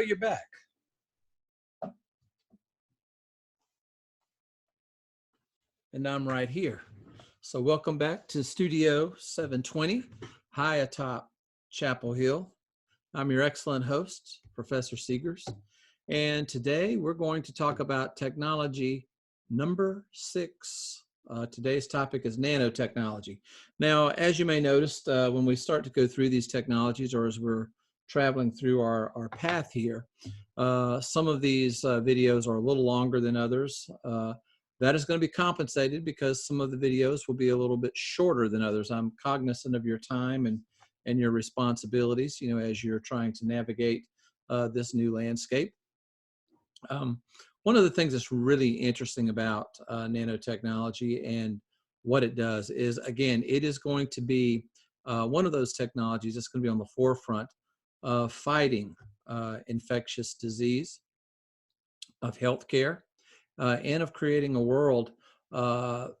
you're back. And I'm right here. So welcome back to Studio 720, high atop Chapel Hill. I'm your excellent host, Professor Segars. And today we're going to talk about technology number 6. Today's topic is nanotechnology. Now, as you may notice, when we start to go through these technologies, or as we're traveling through our path here, some of these videos are a little longer than others. That is going to be compensated because some of the videos will be a little bit shorter than others. I'm cognizant of your time and your responsibilities, you know, as you're trying to navigate this new landscape. One of the things that's really interesting about nanotechnology and what it does is, again, it is going to be one of those technologies that's going to be on the forefront of fighting infectious disease, of healthcare, and of creating a world of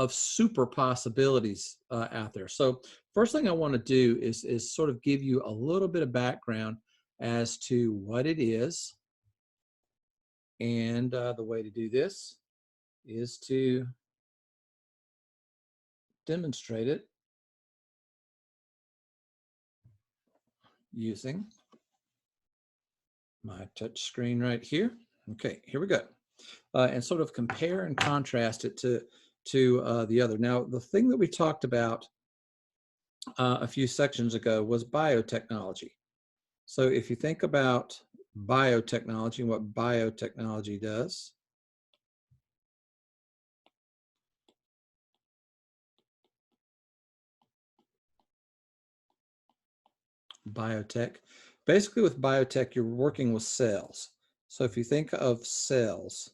super possibilities out there. So first thing I want to do is sort of give you a little bit of background as to what it is. And the way to do this is to demonstrate it using my touch screen right here. Okay, here we go. And sort of compare and contrast it to the other. Now, the thing that we talked about a few sections ago was biotechnology. So if you think about biotechnology and what biotechnology does, biotech, basically with biotech, you're working with cells. So if you think of cells,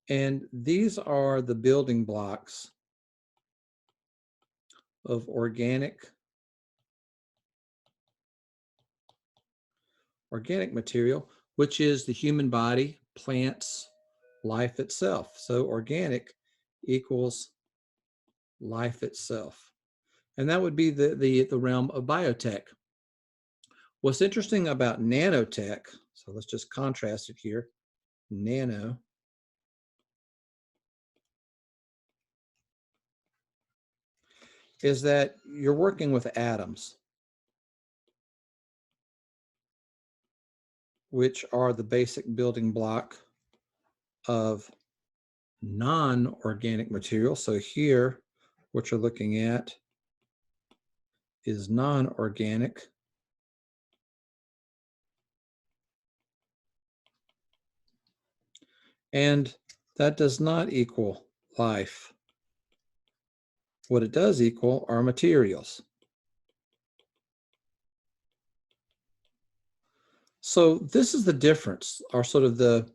and these are the building blocks of organic material, which is the human body, plants, life itself. So organic equals life itself. And that would be the realm of biotech. What's interesting about nanotech, so let's just contrast it here, nano, is that you're working with atoms, which are the basic building block of non-organic material. So here, what you're looking at is non-organic. And that does not equal life. What it does equal are materials. So this is the difference, or sort of the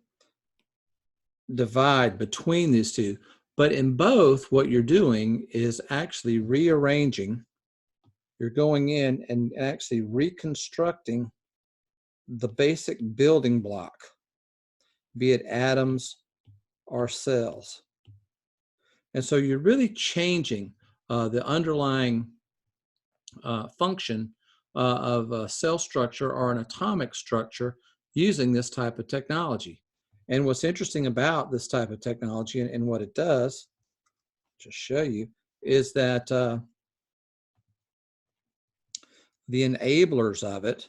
divide between these two. But in both, what you're doing is actually rearranging. You're going in and actually reconstructing the basic building block, be it atoms or cells. And so you're really changing the underlying function of a cell structure or an atomic structure using this type of technology. And what's interesting about this type of technology and what it does, just show you, is that the enablers of it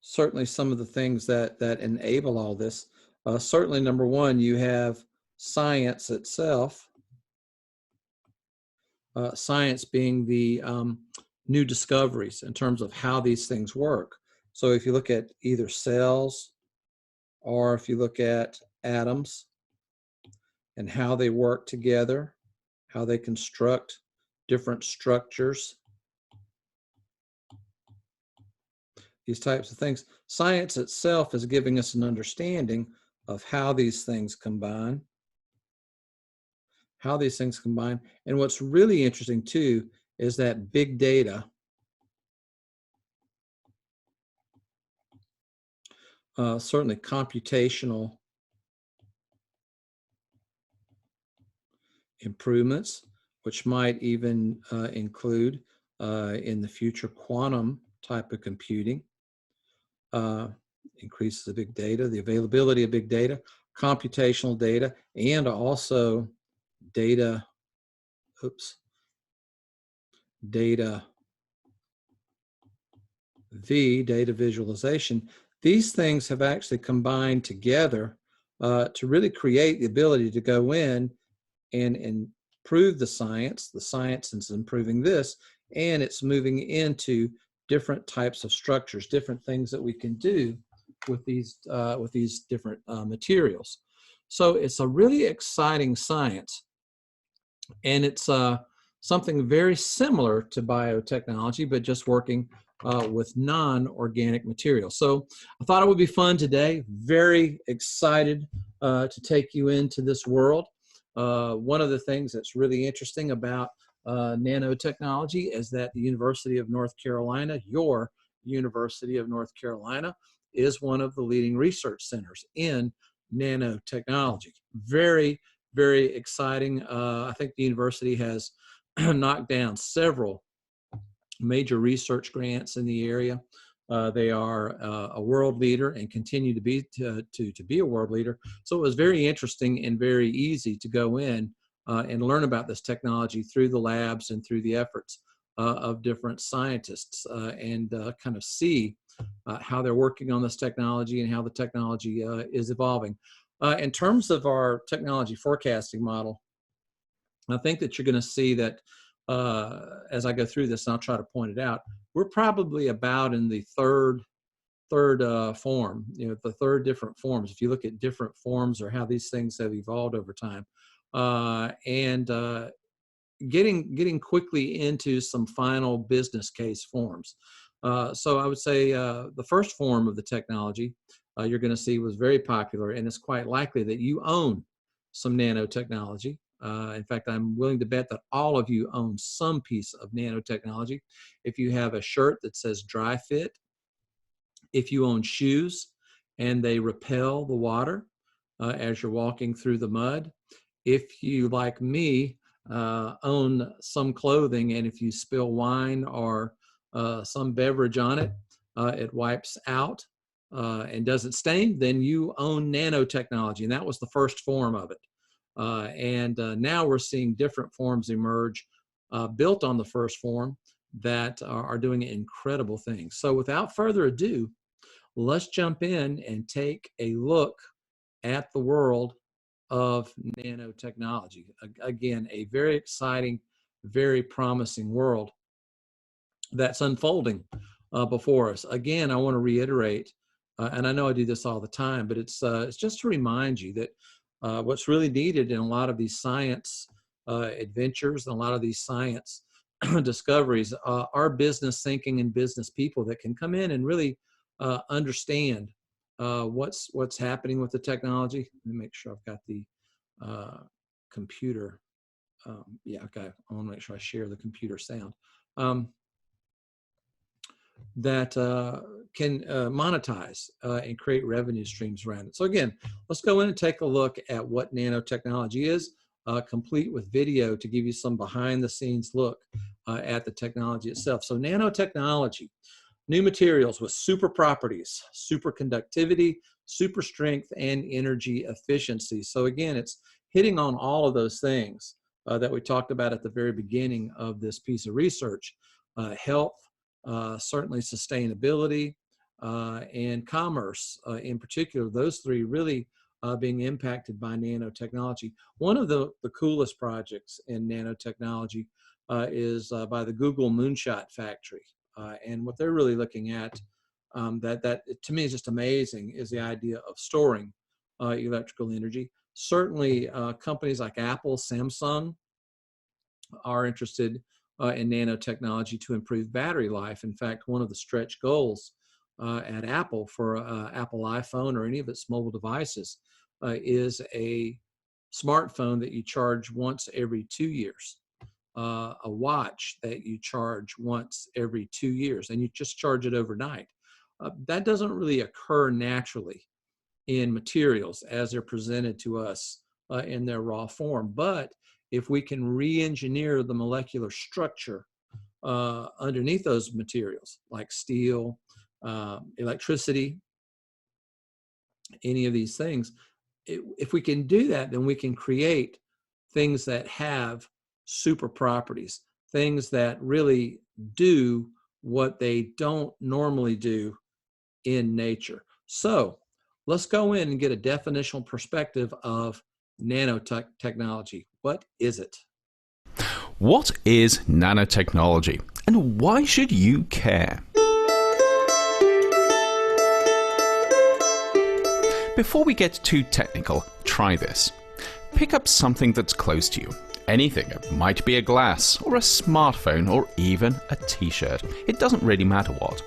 certainly some of the things that enable all this. Certainly, number one, you have science itself. Science being the new discoveries in terms of how these things work. So if you look at either cells or if you look at atoms and how they work together, how they construct different structures, these types of things, science itself is giving us an understanding of how these things combine. And what's really interesting too is that big data certainly computational improvements, which might even include in the future quantum type of computing, increases the big data, the availability of big data, computational data, and also data, data data visualization. These things have actually combined together to really create the ability to go in and improve the science. The science is improving this, and it's moving into different types of structures, different things that we can do with these different materials. So it's a really exciting science, and it's something very similar to biotechnology, but just working with non-organic materials. So I thought it would be fun today. Very excited to take you into this world. One of the things that's really interesting about nanotechnology is that the University of North Carolina, your University of North Carolina, is one of the leading research centers in nanotechnology. Very, very exciting. I think the university has knocked down several major research grants in the area. They are a world leader and continue to be a world leader. So it was very interesting and very easy to go in and learn about this technology through the labs and through the efforts of different scientists and kind of see how they're working on this technology and how the technology is evolving. In terms of our technology forecasting model, I think that you're going to see that as I go through this, and I'll try to point it out, we're probably about in the third form, the third different forms. If you look at different forms or how these things have evolved over time, and getting quickly into some final business case forms. So I would say the first form of the technology you're going to see was very popular, and it's quite likely that you own some nanotechnology. In fact, I'm willing to bet that all of you own some piece of nanotechnology. If you have a shirt that says dry fit, if you own shoes and they repel the water as you're walking through the mud, if you, like me, own some clothing, and if you spill wine or some beverage on it, it wipes out and doesn't stain, then you own nanotechnology. And that was the first form of it. And now we're seeing different forms emerge built on the first form that are doing incredible things. So without further ado, let's jump in and take a look at the world of nanotechnology. Again, a very exciting, very promising world that's unfolding before us. Again, I want to reiterate, and I know I do this all the time, but it's just to remind you that what's really needed in a lot of these science adventures and a lot of these science discoveries are business thinking and business people that can come in and really understand what's happening with the technology. Let me make sure I've got the computer. Yeah, okay. I want to make sure I share the computer sound. That can monetize and create revenue streams around it. So again, let's go in and take a look at what nanotechnology is, complete with video to give you some behind the scenes look at the technology itself. So nanotechnology, new materials with super properties, super conductivity, super strength, and energy efficiency. So again, it's hitting on all of those things that we talked about at the very beginning of this piece of research. Health, certainly sustainability, and commerce in particular, those three really being impacted by nanotechnology. One of the coolest projects in nanotechnology is by the Google Moonshot Factory. And what they're really looking at that to me is just amazing is the idea of storing electrical energy. Certainly companies like Apple, Samsung are interested in nanotechnology to improve battery life. In fact, one of the stretch goals at Apple for Apple iPhone or any of its mobile devices is a smartphone that you charge once every 2 years, a watch that you charge once every 2 years, and you just charge it overnight. That doesn't really occur naturally in materials as they're presented to us in their raw form, but if we can re-engineer the molecular structure underneath those materials, like steel, electricity, any of these things, if we can do that, then we can create things that have super properties, things that really do what they don't normally do in nature. So let's go in and get a definitional perspective of nanotechnology. What is it? What is nanotechnology, and why should you care? Before we get too technical, try this. Pick up something that's close to you. Anything. It might be a glass, or a smartphone, or even a t-shirt. It doesn't really matter what.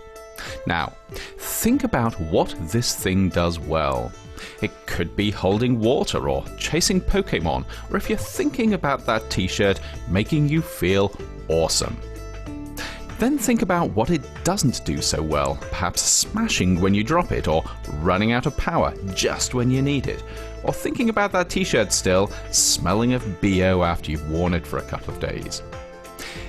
Now, think about what this thing does well. It could be holding water, or chasing Pokemon, or if you're thinking about that t-shirt, making you feel awesome. Then think about what it doesn't do so well, perhaps smashing when you drop it, or running out of power just when you need it, or thinking about that t-shirt still, smelling of BO after you've worn it for a couple of days.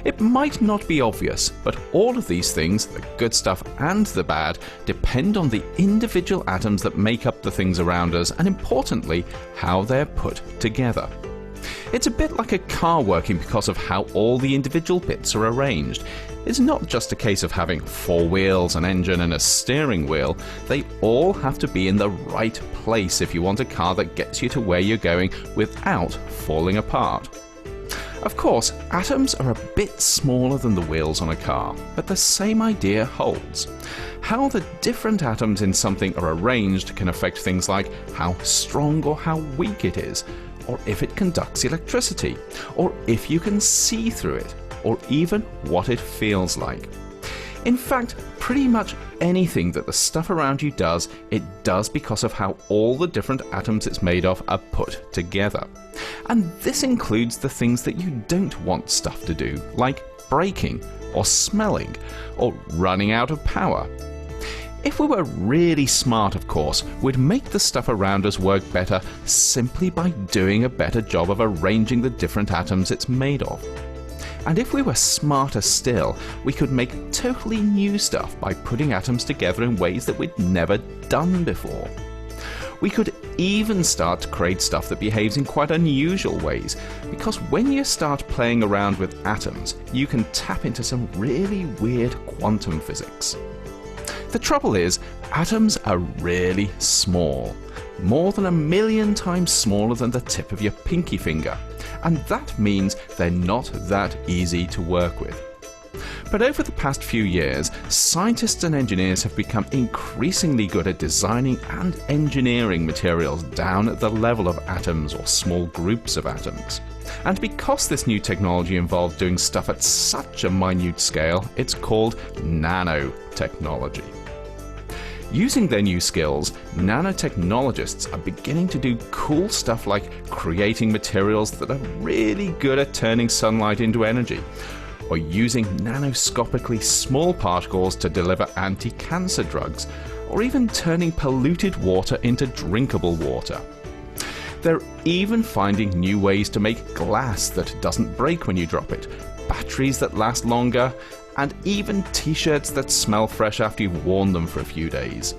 It might not be obvious, but all of these things, the good stuff and the bad, depend on the individual atoms that make up the things around us, and importantly, how they're put together. It's a bit like a car working because of how all the individual bits are arranged. It's not just a case of having 4 wheels, an engine and a steering wheel. They all have to be in the right place if you want a car that gets you to where you're going without falling apart. Of course, atoms are a bit smaller than the wheels on a car, but the same idea holds. How the different atoms in something are arranged can affect things like how strong or how weak it is, or if it conducts electricity, or if you can see through it, or even what it feels like. In fact, pretty much anything that the stuff around you does, it does because of how all the different atoms it's made of are put together. And this includes the things that you don't want stuff to do, like breaking, or smelling, or running out of power. If we were really smart, of course, we'd make the stuff around us work better simply by doing a better job of arranging the different atoms it's made of. And if we were smarter still, we could make totally new stuff by putting atoms together in ways that we'd never done before. We could even start to create stuff that behaves in quite unusual ways, because when you start playing around with atoms, you can tap into some really weird quantum physics. The trouble is, atoms are really small, more than 1,000,000 times smaller than the tip of your pinky finger, and that means they're not that easy to work with. But over the past few years, scientists and engineers have become increasingly good at designing and engineering materials down at the level of atoms or small groups of atoms. And because this new technology involves doing stuff at such a minute scale, it's called nanotechnology. Using their new skills, nanotechnologists are beginning to do cool stuff like creating materials that are really good at turning sunlight into energy, or using nanoscopically small particles to deliver anti-cancer drugs, or even turning polluted water into drinkable water. They're even finding new ways to make glass that doesn't break when you drop it, batteries that last longer, and even t-shirts that smell fresh after you've worn them for a few days.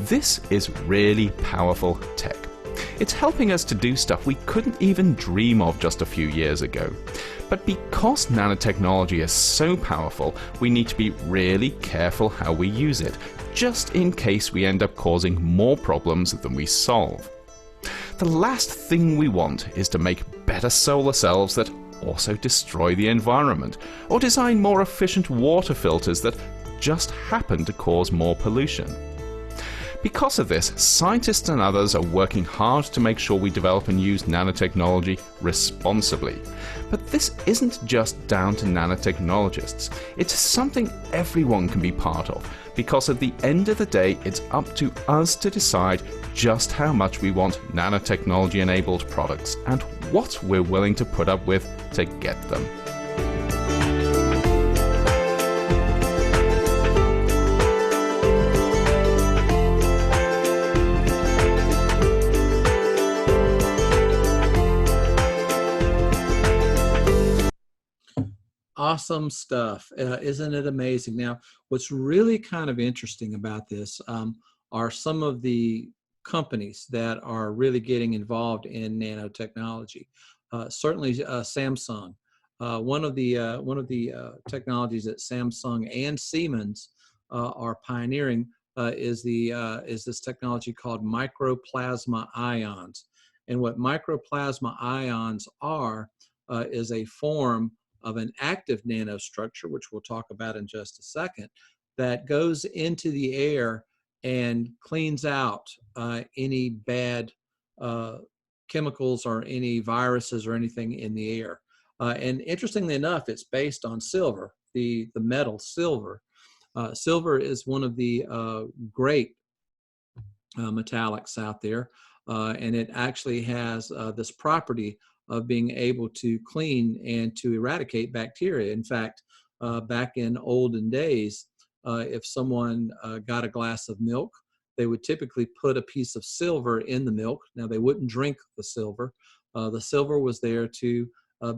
This is really powerful tech. It's helping us to do stuff we couldn't even dream of just a few years ago. But because nanotechnology is so powerful, we need to be really careful how we use it, just in case we end up causing more problems than we solve. The last thing we want is to make better solar cells that also destroy the environment, or design more efficient water filters that just happen to cause more pollution. Because of this, scientists and others are working hard to make sure we develop and use nanotechnology responsibly. But this isn't just down to nanotechnologists. It's something everyone can be part of, because at the end of the day, it's up to us to decide just how much we want nanotechnology-enabled products and what we're willing to put up with to get them. awesome stuff. Isn't it amazing? Now, what's really kind of interesting about this are some of the companies that are really getting involved in nanotechnology. Certainly, Samsung. One of the technologies that Samsung and Siemens are pioneering is this technology called microplasma ions. And what microplasma ions are is a form of an active nanostructure, which we'll talk about in just a second, that goes into the air and cleans out any bad chemicals or any viruses or anything in the air. And interestingly enough, it's based on silver, the metal silver. Silver is one of the great metallics out there, and it actually has this property of being able to clean and to eradicate bacteria. In fact, back in olden days, if someone got a glass of milk, they would typically put a piece of silver in the milk. Now, they wouldn't drink the silver. The silver was there to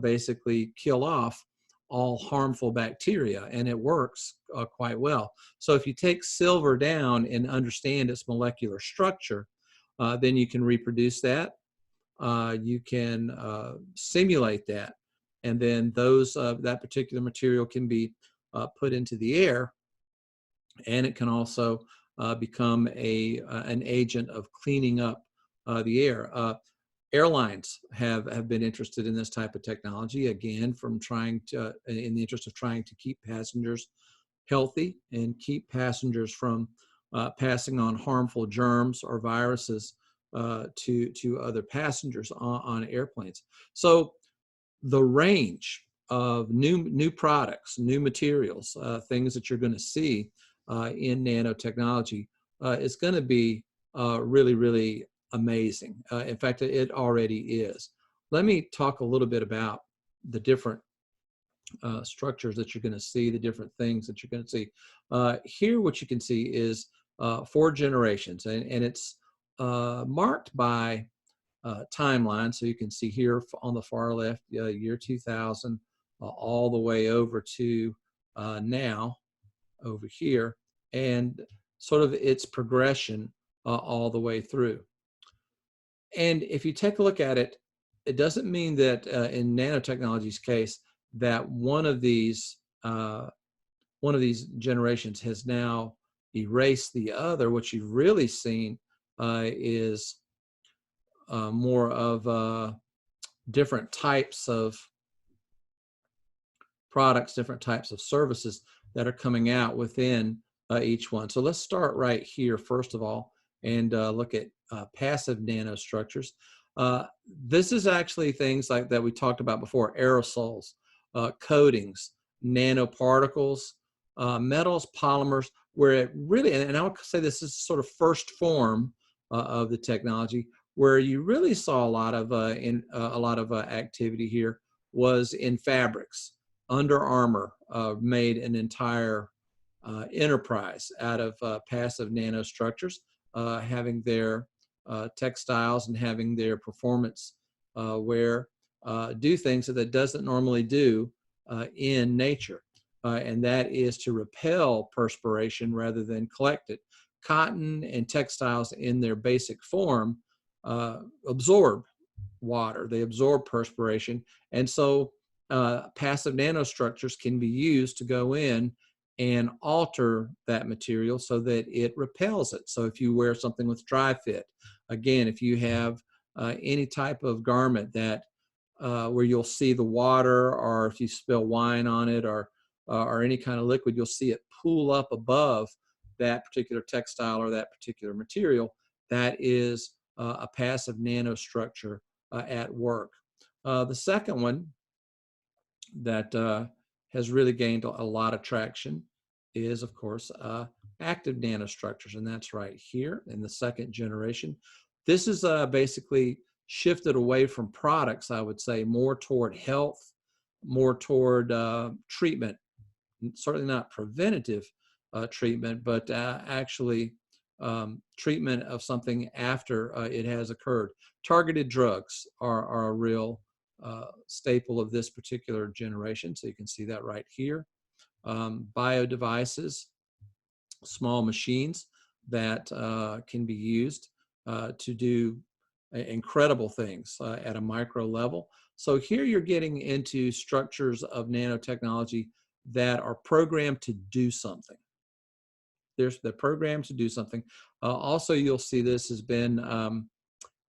basically kill off all harmful bacteria, and it works quite well. So if you take silver down and understand its molecular structure, then you can reproduce that. You can simulate that, and then that particular material can be put into the air, and it can also become an agent of cleaning up the air. Airlines have been interested in this type of technology, again, in the interest of trying to keep passengers healthy and keep passengers from passing on harmful germs or viruses to other passengers on airplanes. So the range of new products, new materials, things that you're going to see in nanotechnology is going to be really, really amazing. In fact, it already is. Let me talk a little bit about the different structures that you're going to see, the different things that you're going to see. Here, what you can see is 4 generations, and it's marked by timeline. So you can see here on the far left, year 2000, all the way over to now over here, and sort of its progression all the way through. And if you take a look at it, it doesn't mean that in nanotechnology's case that one of these generations has now erased the other. What you've really seen is more of different types of products, different types of services that are coming out within each one. So let's start right here, first of all, and look at passive nanostructures. This is actually things like that we talked about before: aerosols, coatings, nanoparticles, metals, polymers, where it really, and I would say this is sort of first form of the technology, where you really saw a lot of activity here was in fabrics. Under Armour made an entire enterprise out of passive nanostructures, having their textiles and having their performance wear do things that it doesn't normally do in nature, and that is to repel perspiration rather than collect it. Cotton and textiles in their basic form absorb water, they absorb perspiration, and so passive nanostructures can be used to go in and alter that material so that it repels it. So if you wear something with dry fit, again, if you have any type of garment that where you'll see the water, or if you spill wine on it, or any kind of liquid, you'll see it pool up above that particular textile or that particular material. That is a passive nanostructure at work. The second one that has really gained a lot of traction is, of course, active nanostructures, and that's right here in the second generation. This is basically shifted away from products, I would say, more toward health, more toward treatment, certainly not preventative treatment, but actually treatment of something after it has occurred. Targeted drugs are a real staple of this particular generation. So you can see that right here. Bio devices, small machines that can be used to do incredible things at a micro level. So here you're getting into structures of nanotechnology that are programmed to do something. They're programmed to do something. Also, you'll see this has been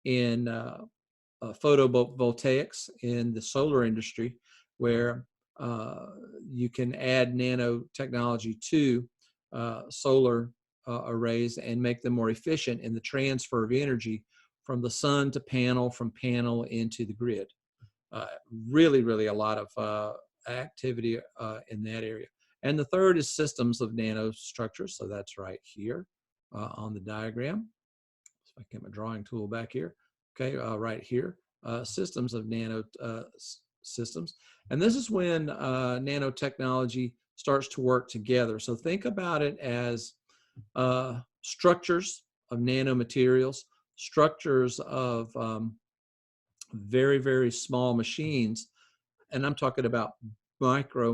in photovoltaics in the solar industry, where you can add nanotechnology to solar arrays and make them more efficient in the transfer of energy from the sun to panel, from panel into the grid. Really a lot of activity in that area. And the third is systems of nanostructures. So that's right here on the diagram. So I get my drawing tool back here. Okay, right here, systems of nano systems. And this is when nanotechnology starts to work together. So think about it as structures of nanomaterials, structures of very small machines. And I'm talking about micro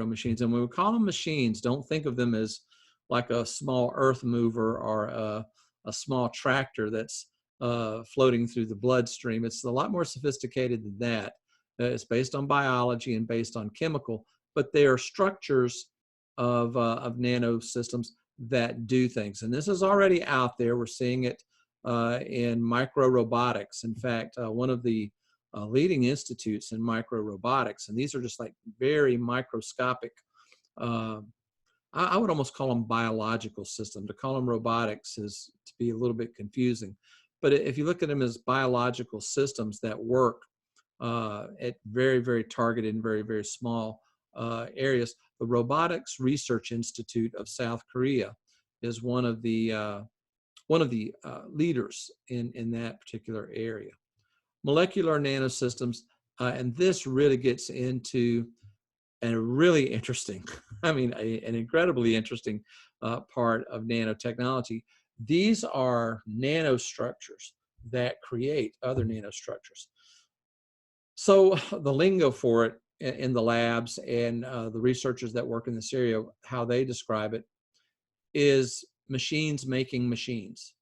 machines. And when we call them machines, don't think of them as like a small earth mover or a small tractor that's floating through the bloodstream. It's a lot more sophisticated than that. It's based on biology and based on chemical, but they are structures of nano systems that do things. And this is already out there. We're seeing it in micro robotics. In fact, one of the leading institutes in micro robotics, and these are just like very microscopic, I would almost call them biological systems. To call them robotics is to be a little bit confusing. But if you look at them as biological systems that work at very targeted and very small areas, the Robotics Research Institute of South Korea is one of the leaders in that particular area. Molecular nanosystems, and this really gets into a really interesting, I mean, an incredibly interesting part of nanotechnology. These are nanostructures that create other nanostructures. So the lingo for it in the labs and the researchers that work in this area, how they describe it is machines making machines.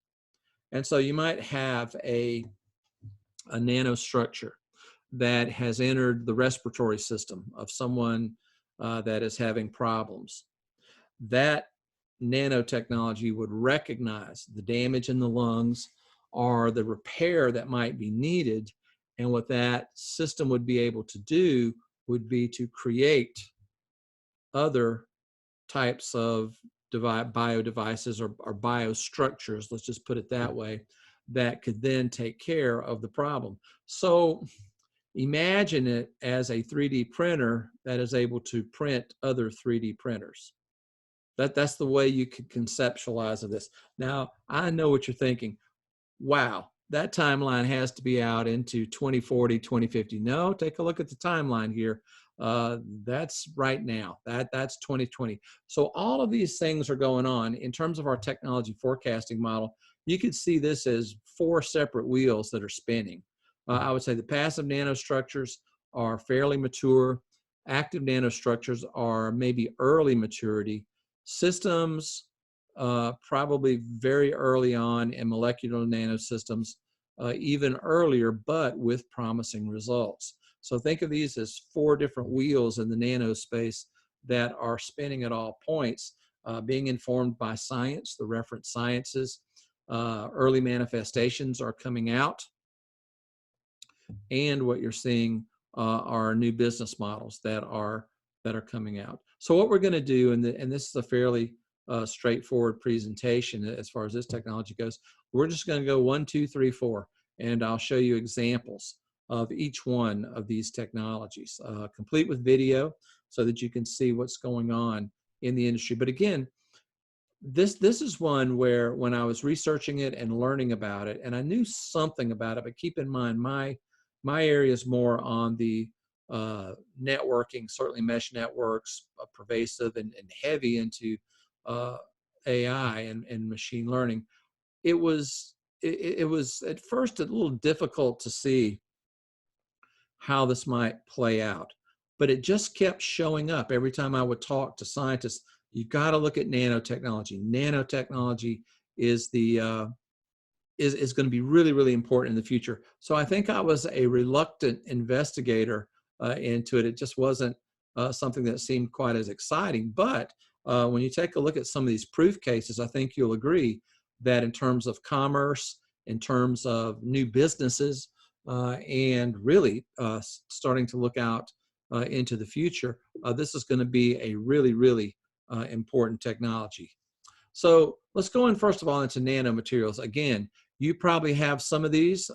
And so you might have a nanostructure that has entered the respiratory system of someone that is having problems. That nanotechnology would recognize the damage in the lungs or the repair that might be needed. And what that system would be able to do would be to create other types of bio devices or biostructures, let's just put it that way, that could then take care of the problem. So imagine it as a 3D printer that is able to print other 3D printers. That's the way you could conceptualize of this. Now, I know what you're thinking. Wow, that timeline has to be out into 2040, 2050. No, take a look at the timeline here. That's right now. That's 2020. So all of these things are going on. In terms of our technology forecasting model, you could see this as 4 separate wheels that are spinning. I would say the passive nanostructures are fairly mature. Active nanostructures are maybe early maturity. Systems, probably very early on, in molecular nanosystems, even earlier, but with promising results. So think of these as 4 different wheels in the nanospace that are spinning at all points, being informed by science, the reference sciences. Early manifestations are coming out. And what you're seeing are new business models that are coming out. So what we're going to do, and this is a fairly straightforward presentation as far as this technology goes, we're just going to go 1, 2, 3, 4, and I'll show you examples of each one of these technologies, complete with video so that you can see what's going on in the industry. But again, this is one where when I was researching it and learning about it, and I knew something about it, but keep in mind my area is more on the networking, certainly mesh networks, pervasive and heavy into AI and machine learning. It was at first a little difficult to see how this might play out. But it just kept showing up every time I would talk to scientists. You got to look at nanotechnology. Nanotechnology is is going to be really, really important in the future. So I think I was a reluctant investigator into it. It just wasn't something that seemed quite as exciting. But when you take a look at some of these proof cases, I think you'll agree that in terms of commerce, in terms of new businesses, and really starting to look out into the future, this is going to be a really, really important technology. So let's go in first of all into nanomaterials. Again, you probably have some of these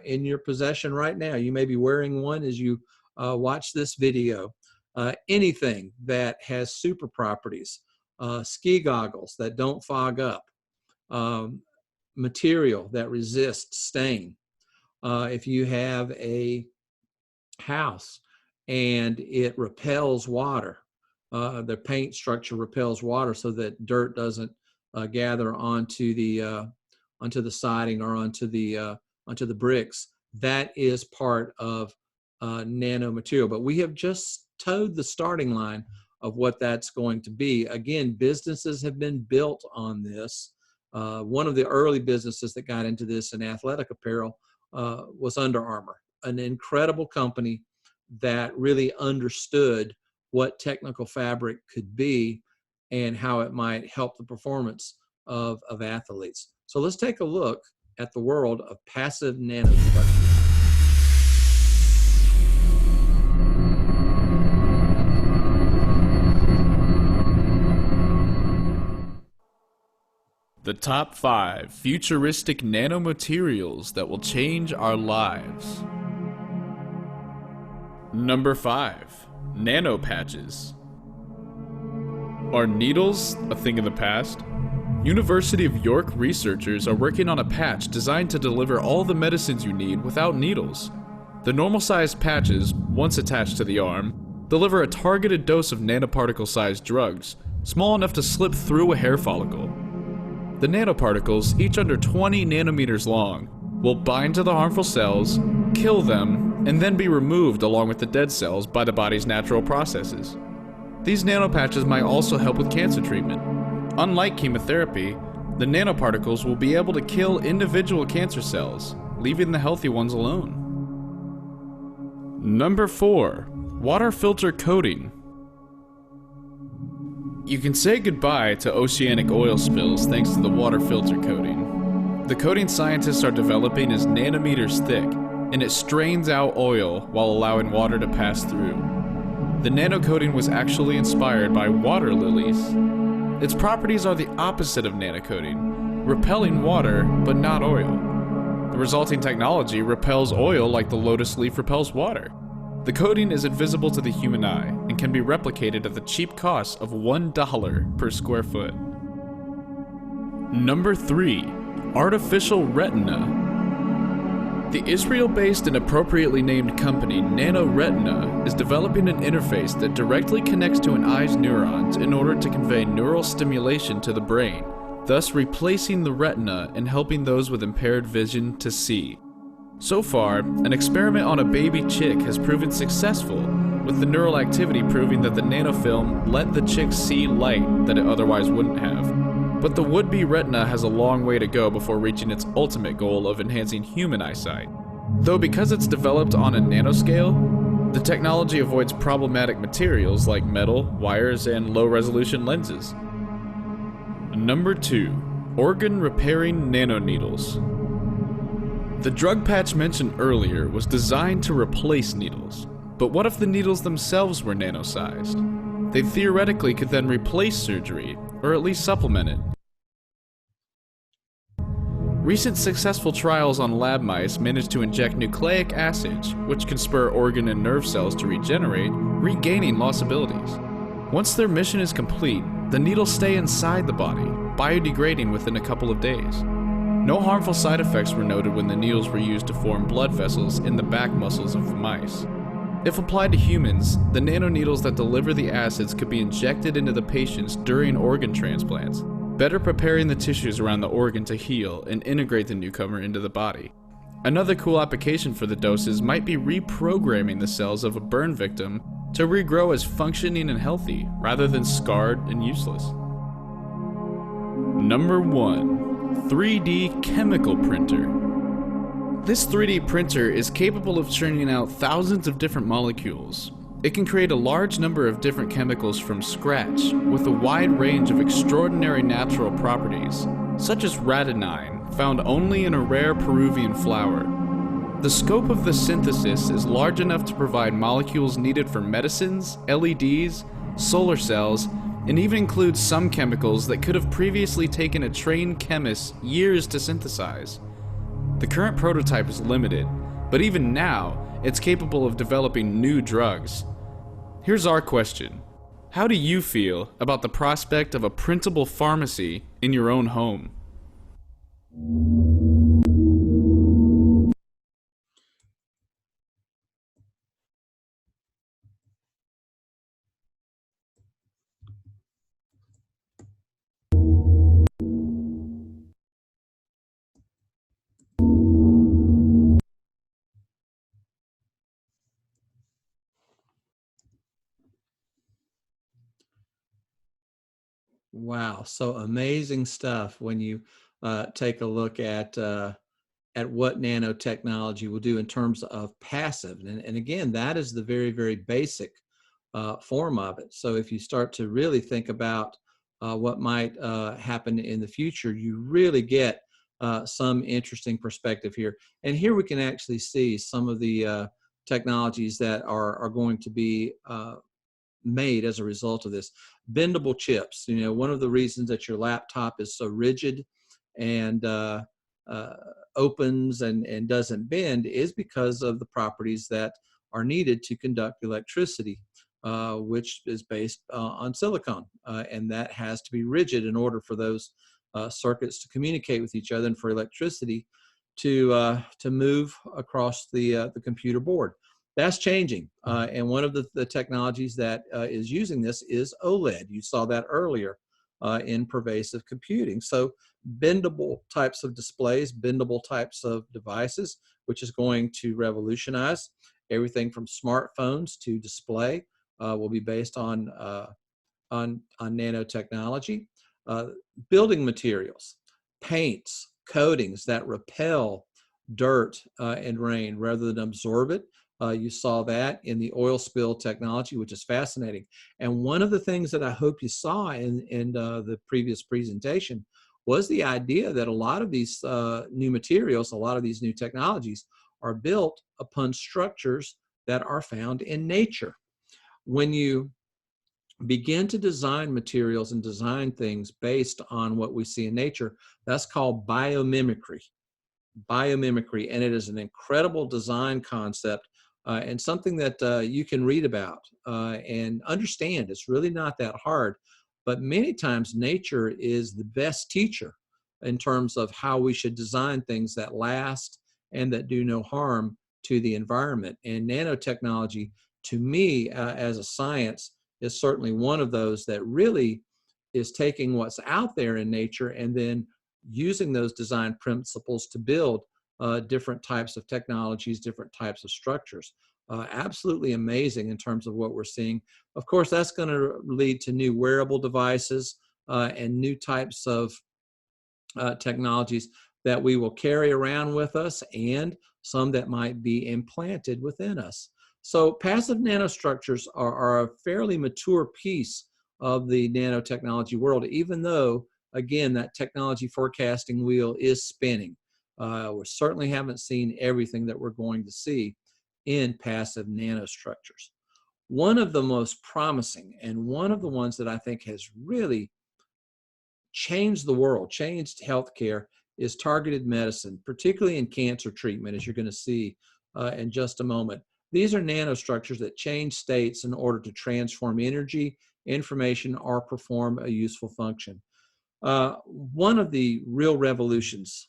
in your possession right now. You may be wearing one as you watch this video. Anything that has super properties, ski goggles that don't fog up, material that resists stain. If you have a house and it repels water, the paint structure repels water so that dirt doesn't gather onto the siding or onto the bricks. That is part of nanomaterial. But we have just towed the starting line of what that's going to be. Again, businesses have been built on this. One of the early businesses that got into this in athletic apparel was Under Armour, an incredible company that really understood what technical fabric could be and how it might help the performance of athletes. So let's take a look at the world of passive nanostructures. The top 5 futuristic nanomaterials that will change our lives. Number 5. Nanopatches. Are needles a thing of the past? University of York researchers are working on a patch designed to deliver all the medicines you need without needles. The normal-sized patches, once attached to the arm, deliver a targeted dose of nanoparticle-sized drugs, small enough to slip through a hair follicle. The nanoparticles, each under 20 nanometers long, will bind to the harmful cells, kill them, and then be removed along with the dead cells by the body's natural processes. These nanopatches might also help with cancer treatment. Unlike chemotherapy, the nanoparticles will be able to kill individual cancer cells, leaving the healthy ones alone. Number 4. Water filter coating. You can say goodbye to oceanic oil spills thanks to the water filter coating. The coating scientists are developing is nanometers thick, and it strains out oil while allowing water to pass through. The nano coating was actually inspired by water lilies. Its properties are the opposite of nano coating, repelling water but not oil. The resulting technology repels oil like the lotus leaf repels water. The coating is invisible to the human eye and can be replicated at the cheap cost of $1 per square foot. Number 3. Artificial retina. The Israel-based and appropriately named company NanoRetina is developing an interface that directly connects to an eye's neurons in order to convey neural stimulation to the brain, thus replacing the retina and helping those with impaired vision to see. So far, an experiment on a baby chick has proven successful, with the neural activity proving that the nanofilm let the chick see light that it otherwise wouldn't have. But the would-be retina has a long way to go before reaching its ultimate goal of enhancing human eyesight. Though because it's developed on a nanoscale, the technology avoids problematic materials like metal, wires, and low-resolution lenses. Number 2. Organ-repairing nanoneedles. The drug patch mentioned earlier was designed to replace needles. But what if the needles themselves were nano-sized? They theoretically could then replace surgery, or at least supplement it. Recent successful trials on lab mice managed to inject nucleic acids, which can spur organ and nerve cells to regenerate, regaining lost abilities. Once their mission is complete, the needles stay inside the body, biodegrading within a couple of days. No harmful side effects were noted when the needles were used to form blood vessels in the back muscles of the mice. If applied to humans, the nanoneedles that deliver the acids could be injected into the patients during organ transplants, better preparing the tissues around the organ to heal and integrate the newcomer into the body. Another cool application for the doses might be reprogramming the cells of a burn victim to regrow as functioning and healthy, rather than scarred and useless. Number 1. 3D chemical printer. This 3D printer is capable of churning out thousands of different molecules. It can create a large number of different chemicals from scratch, with a wide range of extraordinary natural properties, such as rhadenine, found only in a rare Peruvian flower. The scope of the synthesis is large enough to provide molecules needed for medicines, LEDs, solar cells, and even includes some chemicals that could have previously taken a trained chemist years to synthesize. The current prototype is limited, but even now, it's capable of developing new drugs. Here's our question. How do you feel about the prospect of a printable pharmacy in your own home? Wow, so amazing stuff when you take a look at what nanotechnology will do in terms of passive. And again, that is the very, very basic form of it. So if you start to really think about what might happen in the future, you really get some interesting perspective here. And here we can actually see some of the technologies that are going to be made as a result of this. Bendable chips. You know, one of the reasons that your laptop is so rigid and opens and doesn't bend is because of the properties that are needed to conduct electricity, which is based on silicon, and that has to be rigid in order for those circuits to communicate with each other and for electricity to move across the computer board. That's changing, and one of the technologies that is using this is OLED. You saw that earlier in pervasive computing. So bendable types of displays, bendable types of devices, which is going to revolutionize everything from smartphones to display, will be based on nanotechnology. Building materials, paints, coatings that repel dirt and rain rather than absorb it. You saw that in the oil spill technology, which is fascinating. And one of the things that I hope you saw in the previous presentation was the idea that a lot of these new materials, a lot of these new technologies are built upon structures that are found in nature. When you begin to design materials and design things based on what we see in nature, that's called biomimicry. Biomimicry, and it is an incredible design concept and something that you can read about and understand. It's really not that hard, but many times nature is the best teacher in terms of how we should design things that last and that do no harm to the environment. And nanotechnology, to me, as a science, is certainly one of those that really is taking what's out there in nature and then using those design principles to build different types of technologies, different types of structures. Absolutely amazing in terms of what we're seeing. Of course, that's going to lead to new wearable devices and new types of technologies that we will carry around with us, and some that might be implanted within us. So passive nanostructures are a fairly mature piece of the nanotechnology world, even though, again, that technology forecasting wheel is spinning. We certainly haven't seen everything that we're going to see in passive nanostructures. One of the most promising and one of the ones that I think has really changed the world, changed healthcare, is targeted medicine, particularly in cancer treatment, as you're going to see in just a moment. These are nanostructures that change states in order to transform energy, information, or perform a useful function. One of the real revolutions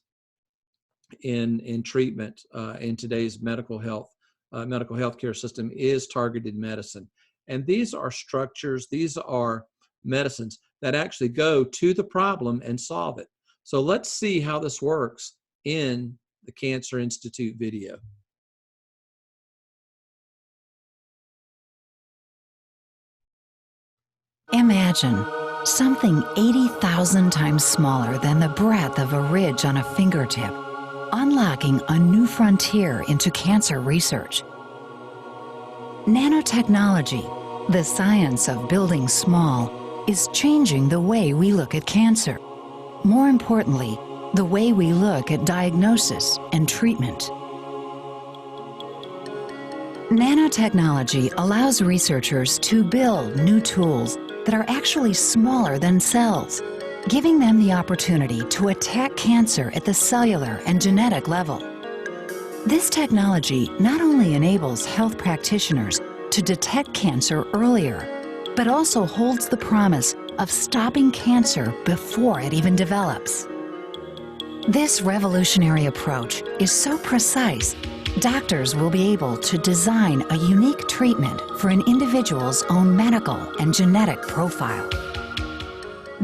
in treatment in today's medical healthcare system is targeted medicine. And these are structures, these are medicines that actually go to the problem and solve it. So let's see how this works in the Cancer Institute video. Imagine something 80,000 times smaller than the breadth of a ridge on a fingertip, unlocking a new frontier into cancer research. Nanotechnology, the science of building small, is changing the way we look at cancer. More importantly, the way we look at diagnosis and treatment. Nanotechnology allows researchers to build new tools that are actually smaller than cells, giving them the opportunity to attack cancer at the cellular and genetic level. This technology not only enables health practitioners to detect cancer earlier, but also holds the promise of stopping cancer before it even develops. This revolutionary approach is so precise, doctors will be able to design a unique treatment for an individual's own medical and genetic profile.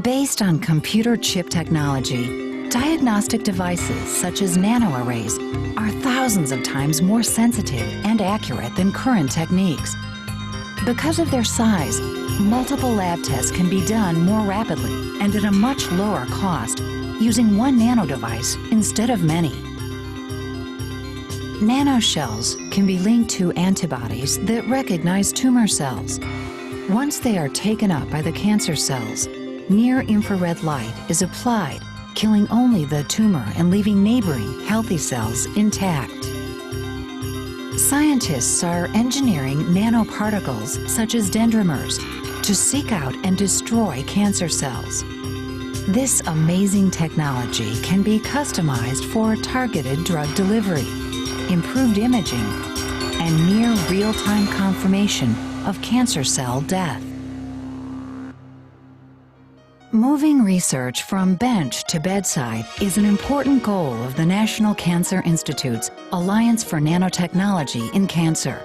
Based on computer chip technology, diagnostic devices such as nanoarrays are thousands of times more sensitive and accurate than current techniques. Because of their size, multiple lab tests can be done more rapidly and at a much lower cost, using one nano device instead of many. Nanoshells can be linked to antibodies that recognize tumor cells. Once they are taken up by the cancer cells, near-infrared light is applied, killing only the tumor and leaving neighboring healthy cells intact. Scientists are engineering nanoparticles such as dendrimers to seek out and destroy cancer cells. This amazing technology can be customized for targeted drug delivery, improved imaging, and near real-time confirmation of cancer cell death. Moving research from bench to bedside is an important goal of the National Cancer Institute's Alliance for Nanotechnology in Cancer.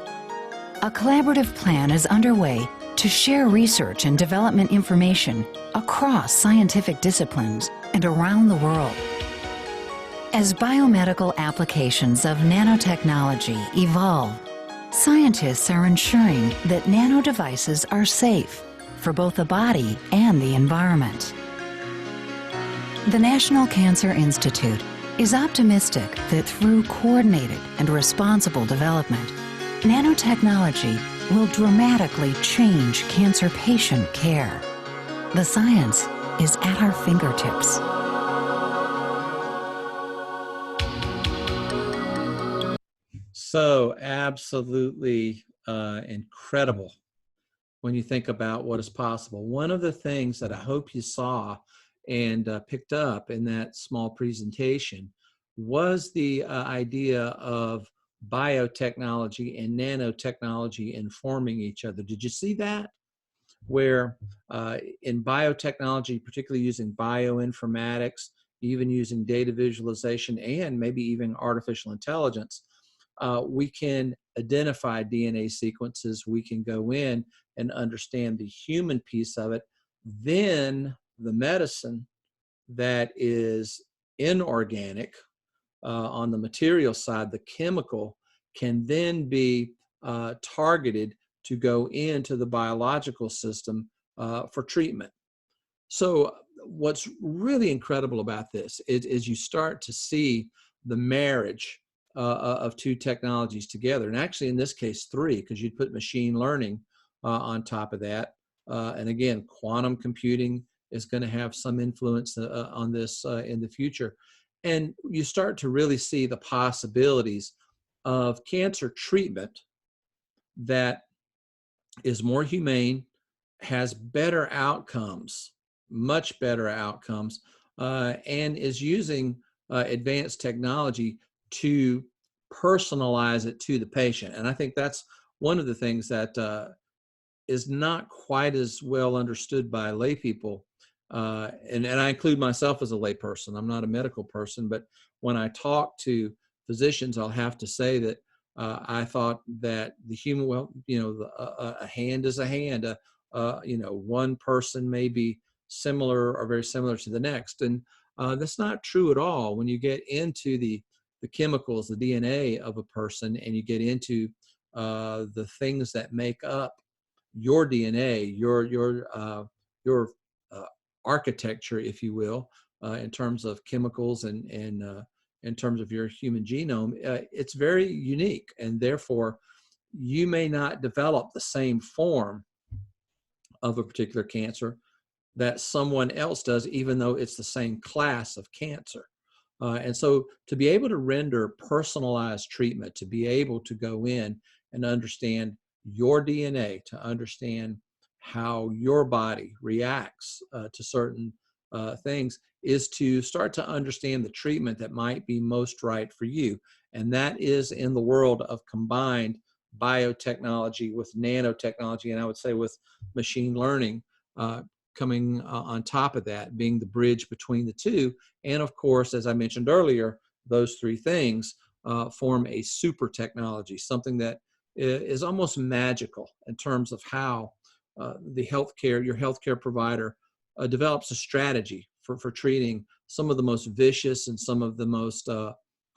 A collaborative plan is underway to share research and development information across scientific disciplines and around the world. As biomedical applications of nanotechnology evolve, scientists are ensuring that nano devices are safe for both the body and the environment. The National Cancer Institute is optimistic that through coordinated and responsible development, nanotechnology will dramatically change cancer patient care. The science is at our fingertips. So absolutely incredible when you think about what is possible. One of the things that I hope you saw and picked up in that small presentation was the idea of biotechnology and nanotechnology informing each other. Did you see that? Where in biotechnology, particularly using bioinformatics, even using data visualization and maybe even artificial intelligence, we can identify DNA sequences. We can go in and understand the human piece of it. Then the medicine that is inorganic on the material side, the chemical, can then be targeted to go into the biological system for treatment. So what's really incredible about this is you start to see the marriage of two technologies together. And actually, in this case, three, because you'd put machine learning on top of that. And again, quantum computing is going to have some influence on this in the future. And you start to really see the possibilities of cancer treatment that is more humane, has better outcomes, much better outcomes, and is using advanced technology to personalize it to the patient. And I think that's one of the things that is not quite as well understood by lay people. And I include myself as a lay person. I'm not a medical person, but when I talk to physicians, I'll have to say that I thought that the human, well, you know, a hand is a hand. You know, one person may be similar or very similar to the next. And that's not true at all. When you get into the the chemicals, the DNA of a person, and you get into the things that make up your DNA, your architecture, if you will, in terms of chemicals and in terms of your human genome, it's very unique, and therefore you may not develop the same form of a particular cancer that someone else does, even though it's the same class of cancer. And so to be able to render personalized treatment, to be able to go in and understand your DNA, to understand how your body reacts to certain things, is to start to understand the treatment that might be most right for you. And that is in the world of combined biotechnology with nanotechnology, and I would say with machine learning coming on top of that, being the bridge between the two. And of course, as I mentioned earlier, those three things form a super technology, something that is almost magical in terms of how your healthcare provider develops a strategy for treating some of the most vicious and some of the most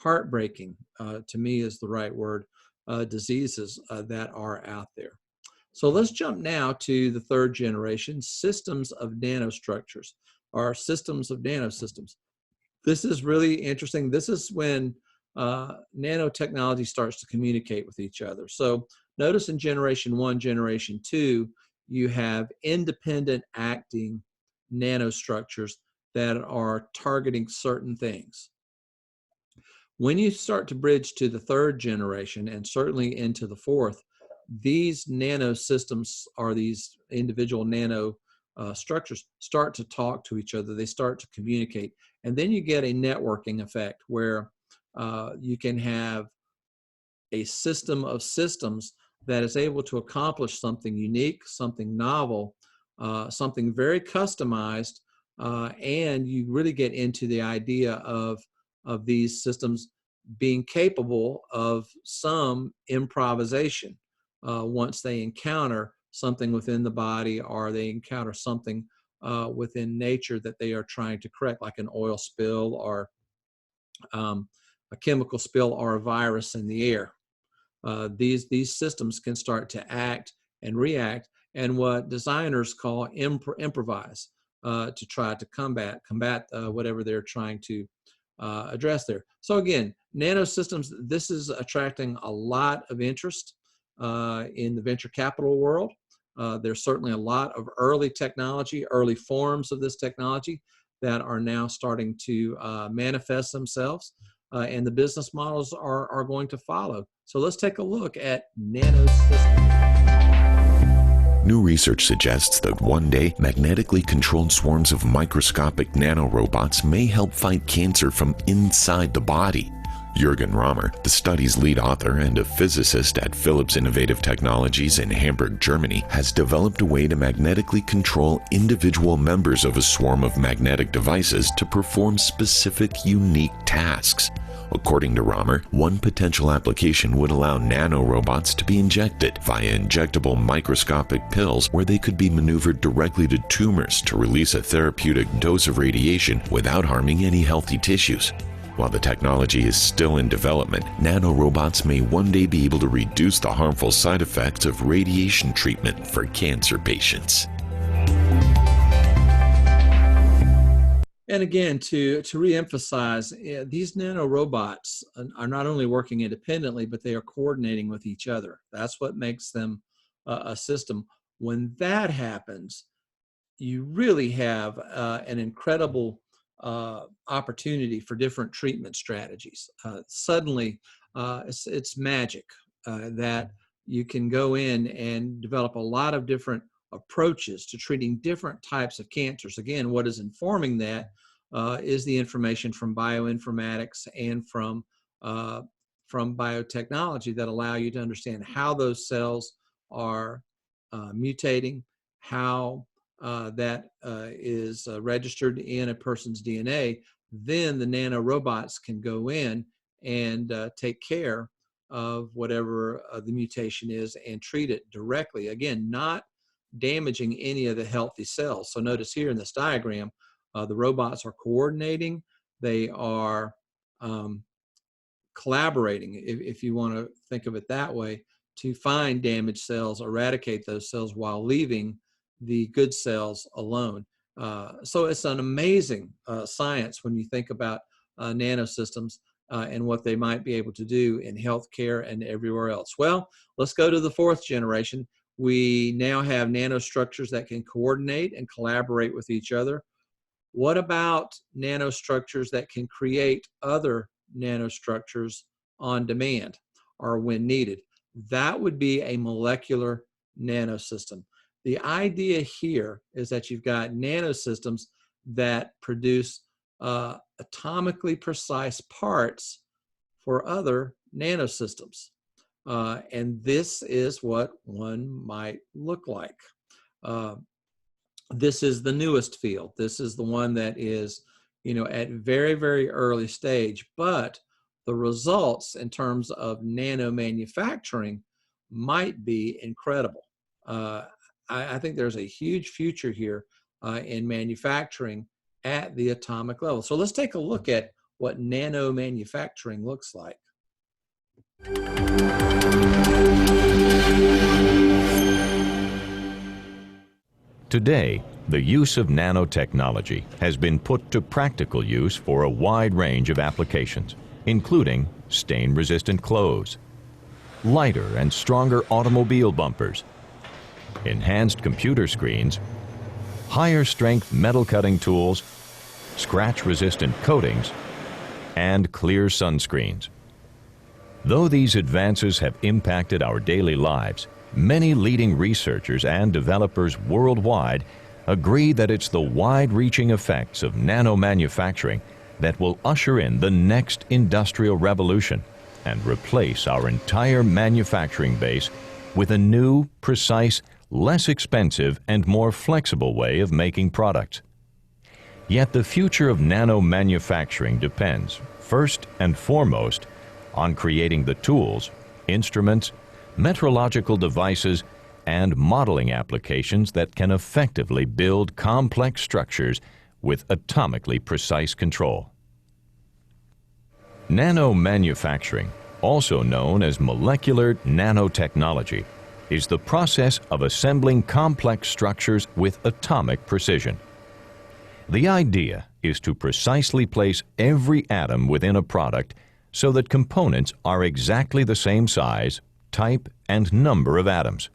heartbreaking, to me is the right word, diseases that are out there. So let's jump now to the third generation, systems of nanostructures, or systems of nanosystems. This is really interesting. This is when nanotechnology starts to communicate with each other. So notice in generation one, generation two, you have independent acting nanostructures that are targeting certain things. When you start to bridge to the third generation, and certainly into the fourth, these nanosystems, or these individual nano structures, start to talk to each other. They start to communicate. And then you get a networking effect where you can have a system of systems that is able to accomplish something unique, something novel, something very customized, and you really get into the idea of these systems being capable of some improvisation once they encounter something within the body, or they encounter something within nature that they are trying to correct, like an oil spill, or a chemical spill, or a virus in the air. These systems can start to act and react, and what designers call improvise, to try to combat whatever they're trying to address there. So again, nanosystems, this is attracting a lot of interest in the venture capital world. There's certainly a lot of early technology, early forms of this technology that are now starting to manifest themselves, and the business models are going to follow. So let's take a look at nanosystems. New research suggests that one day, magnetically controlled swarms of microscopic nanorobots may help fight cancer from inside the body. Jürgen Romer, the study's lead author and a physicist at Philips Innovative Technologies in Hamburg, Germany, has developed a way to magnetically control individual members of a swarm of magnetic devices to perform specific, unique tasks. According to Romer, one potential application would allow nanorobots to be injected via injectable microscopic pills, where they could be maneuvered directly to tumors to release a therapeutic dose of radiation without harming any healthy tissues. While the technology is still in development, nanorobots may one day be able to reduce the harmful side effects of radiation treatment for cancer patients. And again, to reemphasize, these nanorobots are not only working independently, but they are coordinating with each other. That's what makes them a system. When that happens, you really have an incredible opportunity for different treatment strategies. Suddenly, it's magic that you can go in and develop a lot of different approaches to treating different types of cancers. Again, what is informing that is the information from bioinformatics and from biotechnology that allow you to understand how those cells are mutating, how that is registered in a person's DNA. Then the nanorobots can go in and take care of whatever the mutation is and treat it directly. Again, not damaging any of the healthy cells. So notice here in this diagram, the robots are coordinating. They are collaborating, if you want to think of it that way, to find damaged cells, eradicate those cells while leaving the good cells alone. So it's an amazing science when you think about nanosystems and what they might be able to do in healthcare and everywhere else. Well, let's go to the fourth generation. We now have nanostructures that can coordinate and collaborate with each other. What about nanostructures that can create other nanostructures on demand or when needed? That would be a molecular nanosystem. The idea here is that you've got nanosystems that produce atomically precise parts for other nanosystems. And this is what one might look like. This is the newest field. This is the one that is, at very, very early stage, but the results in terms of nano manufacturing might be incredible. I think there's a huge future here in manufacturing at the atomic level. So let's take a look at what nano manufacturing looks like. Today, the use of nanotechnology has been put to practical use for a wide range of applications, including stain-resistant clothes, lighter and stronger automobile bumpers, enhanced computer screens, higher-strength metal-cutting tools, scratch-resistant coatings, and clear sunscreens. Though these advances have impacted our daily lives, many leading researchers and developers worldwide agree that it's the wide-reaching effects of nanomanufacturing that will usher in the next industrial revolution and replace our entire manufacturing base with a new, precise, less expensive, and more flexible way of making products. Yet the future of nanomanufacturing depends, first and foremost, on creating the tools, instruments, metrological devices, and modeling applications that can effectively build complex structures with atomically precise control. Nanomanufacturing, also known as molecular nanotechnology, is the process of assembling complex structures with atomic precision. The idea is to precisely place every atom within a product so that components are exactly the same size, type, and number of atoms.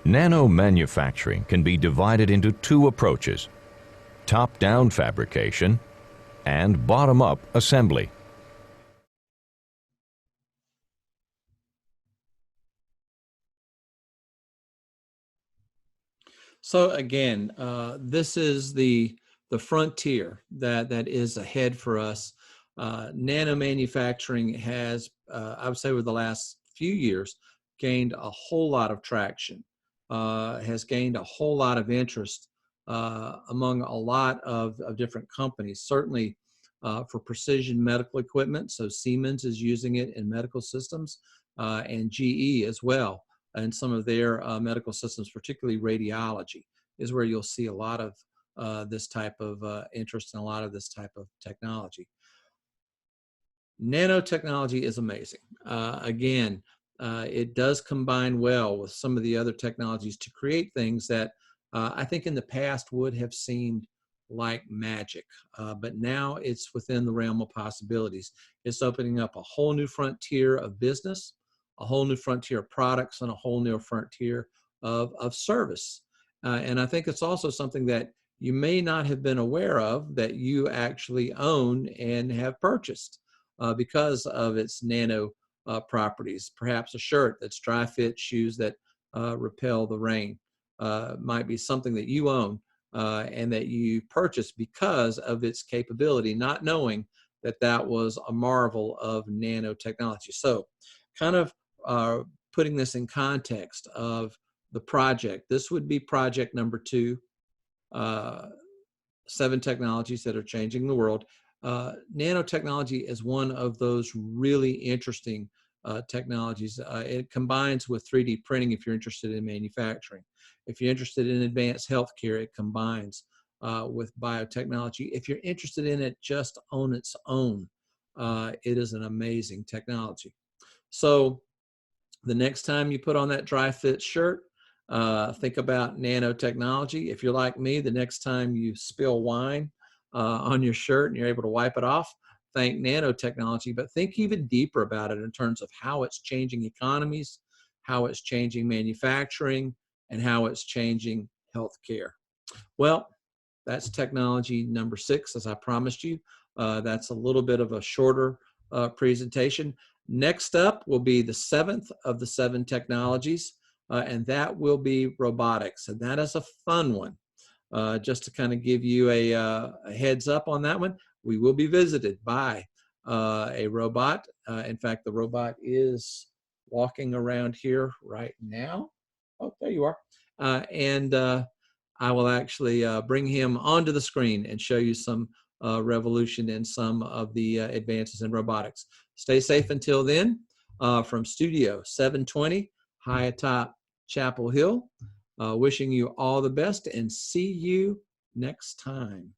Nanomanufacturing can be divided into two approaches: top-down fabrication and bottom-up assembly. So again, this is the frontier that is ahead for us. Nano manufacturing has, I would say, over the last few years, gained a whole lot of traction, has gained a whole lot of interest among a lot of different companies. Certainly for precision medical equipment, so Siemens is using it in medical systems, and GE as well. And some of their medical systems, particularly radiology, is where you'll see a lot of this type of interest and a lot of this type of technology. Nanotechnology is amazing. Again, it does combine well with some of the other technologies to create things that I think in the past would have seemed like magic, but now it's within the realm of possibilities. It's opening up a whole new frontier of business, a whole new frontier of products, and a whole new frontier of service. And I think it's also something that you may not have been aware of that you actually own and have purchased because of its nano properties. Perhaps a shirt that's dry fit, shoes that repel the rain might be something that you own and that you purchased because of its capability, not knowing that that was a marvel of nanotechnology. So kind of putting this in context of the project, this would be project number 2, 7 technologies that are changing the world. Nanotechnology is one of those really interesting technologies. It combines with 3D printing if you're interested in manufacturing. If you're interested in advanced healthcare, it combines with biotechnology. If you're interested in it just on its own, It is an amazing technology. So the next time you put on that dry fit shirt, think about nanotechnology. If you're like me, the next time you spill wine on your shirt and you're able to wipe it off, thank nanotechnology, but think even deeper about it in terms of how it's changing economies, how it's changing manufacturing, and how it's changing healthcare. Well, that's technology number 6, as I promised you. That's a little bit of a shorter presentation. Next up will be the 7th of the 7 technologies, and that will be robotics. And that is a fun one. Just to kind of give you a heads up on that one, we will be visited by a robot. In fact, the robot is walking around here right now. Oh, there you are. And I will actually bring him onto the screen and show you some revolution in some of the advances in robotics. Stay safe until then. From Studio 720, high atop Chapel Hill, wishing you all the best and see you next time.